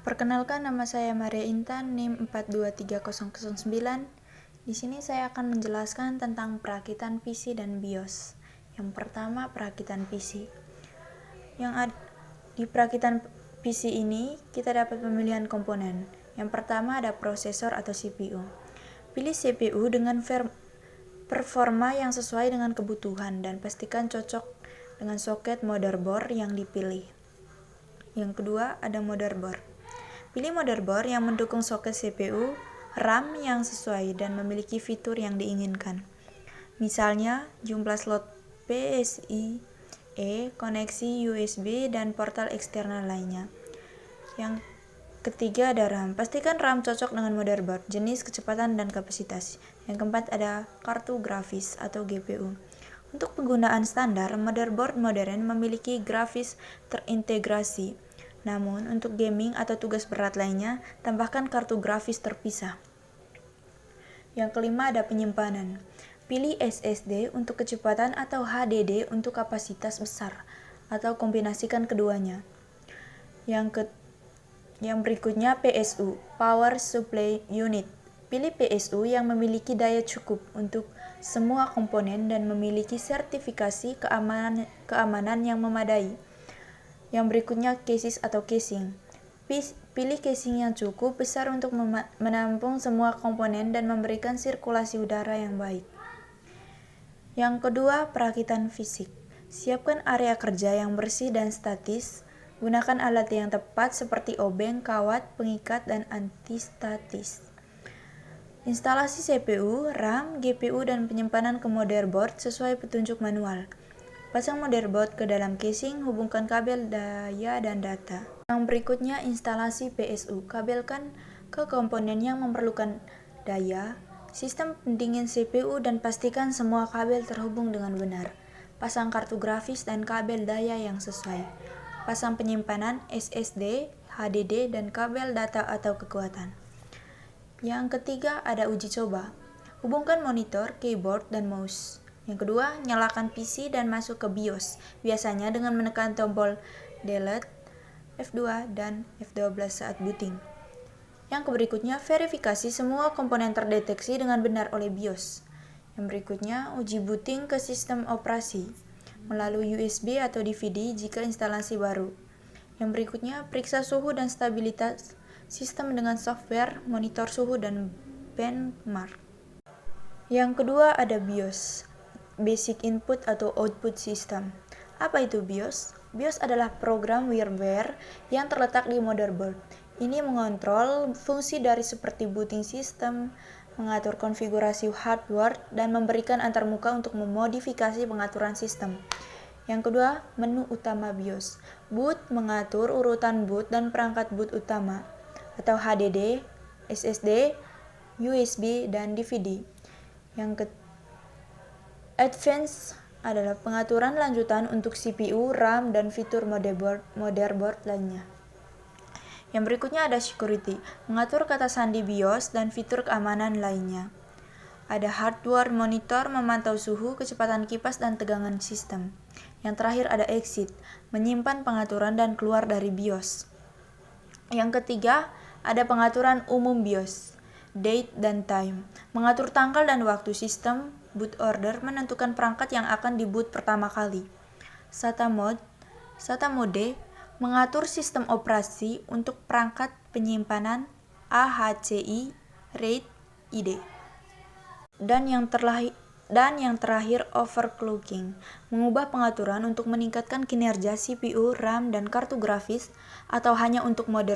Perkenalkan, nama saya Maria Intan, NIM 423009. Di sini saya akan menjelaskan tentang perakitan PC dan BIOS. Yang pertama, perakitan PC. Di perakitan PC ini, kita dapat pemilihan komponen. Yang pertama ada prosesor atau CPU. Pilih CPU dengan performa yang sesuai dengan kebutuhan dan pastikan cocok dengan soket motherboard yang dipilih. Yang kedua, ada motherboard. Pilih motherboard yang mendukung soket CPU, RAM yang sesuai dan memiliki fitur yang diinginkan. Misalnya, jumlah slot PCIe, koneksi USB, dan portal eksternal lainnya. Yang ketiga ada RAM. Pastikan RAM cocok dengan motherboard, jenis, kecepatan, dan kapasitas. Yang keempat ada kartu grafis atau GPU. Untuk penggunaan standar, motherboard modern memiliki grafis terintegrasi. Namun, untuk gaming atau tugas berat lainnya, tambahkan kartu grafis terpisah. Yang kelima ada penyimpanan. Pilih SSD untuk kecepatan atau HDD untuk kapasitas besar, atau kombinasikan keduanya. Yang berikutnya PSU, Power Supply Unit. Pilih PSU yang memiliki daya cukup untuk semua komponen dan memiliki sertifikasi keamanan yang memadai. Yang berikutnya cases atau casing. Pilih casing yang cukup besar untuk menampung semua komponen dan memberikan sirkulasi udara yang baik. Yang kedua, perakitan fisik. Siapkan area kerja yang bersih dan statis. Gunakan alat yang tepat seperti obeng, kawat, pengikat, dan antistatis. Instalasi CPU, RAM, GPU, dan penyimpanan ke motherboard sesuai petunjuk manual. Pasang motherboard ke dalam casing, hubungkan kabel daya dan data. Yang berikutnya, instalasi PSU. Kabelkan ke komponen yang memerlukan daya, sistem pendingin CPU, dan pastikan semua kabel terhubung dengan benar. Pasang kartu grafis dan kabel daya yang sesuai. Pasang penyimpanan SSD, HDD, dan kabel data atau kekuatan. Yang ketiga, ada uji coba. Hubungkan monitor, keyboard, dan mouse. Yang kedua, nyalakan PC dan masuk ke BIOS, biasanya dengan menekan tombol Delete, F2, dan F12 saat booting. Yang berikutnya, verifikasi semua komponen terdeteksi dengan benar oleh BIOS. Yang berikutnya, uji booting ke sistem operasi melalui USB atau DVD jika instalasi baru. Yang berikutnya, periksa suhu dan stabilitas sistem dengan software, monitor suhu, dan benchmark. Yang kedua ada BIOS, Basic Input atau Output System. Apa itu BIOS? BIOS adalah program firmware yang terletak di motherboard. Ini mengontrol fungsi dari seperti booting system, mengatur konfigurasi hardware, dan memberikan antarmuka untuk memodifikasi pengaturan sistem. Yang kedua, menu utama BIOS. Boot mengatur urutan boot dan perangkat boot utama, atau HDD, SSD, USB, dan DVD. Yang Advance adalah pengaturan lanjutan untuk CPU, RAM, dan fitur motherboard lainnya. Yang berikutnya ada security, mengatur kata sandi BIOS dan fitur keamanan lainnya. Ada hardware monitor, memantau suhu, kecepatan kipas, dan tegangan sistem. Yang terakhir ada exit, menyimpan pengaturan dan keluar dari BIOS. Yang ketiga, ada pengaturan umum BIOS, date dan time, mengatur tanggal dan waktu sistem. Boot order menentukan perangkat yang akan diboot pertama kali. SATA mode mengatur sistem operasi untuk perangkat penyimpanan AHCI, RAID, ID. Dan yang terakhir overclocking, mengubah pengaturan untuk meningkatkan kinerja CPU, RAM, dan kartu grafis atau hanya untuk mode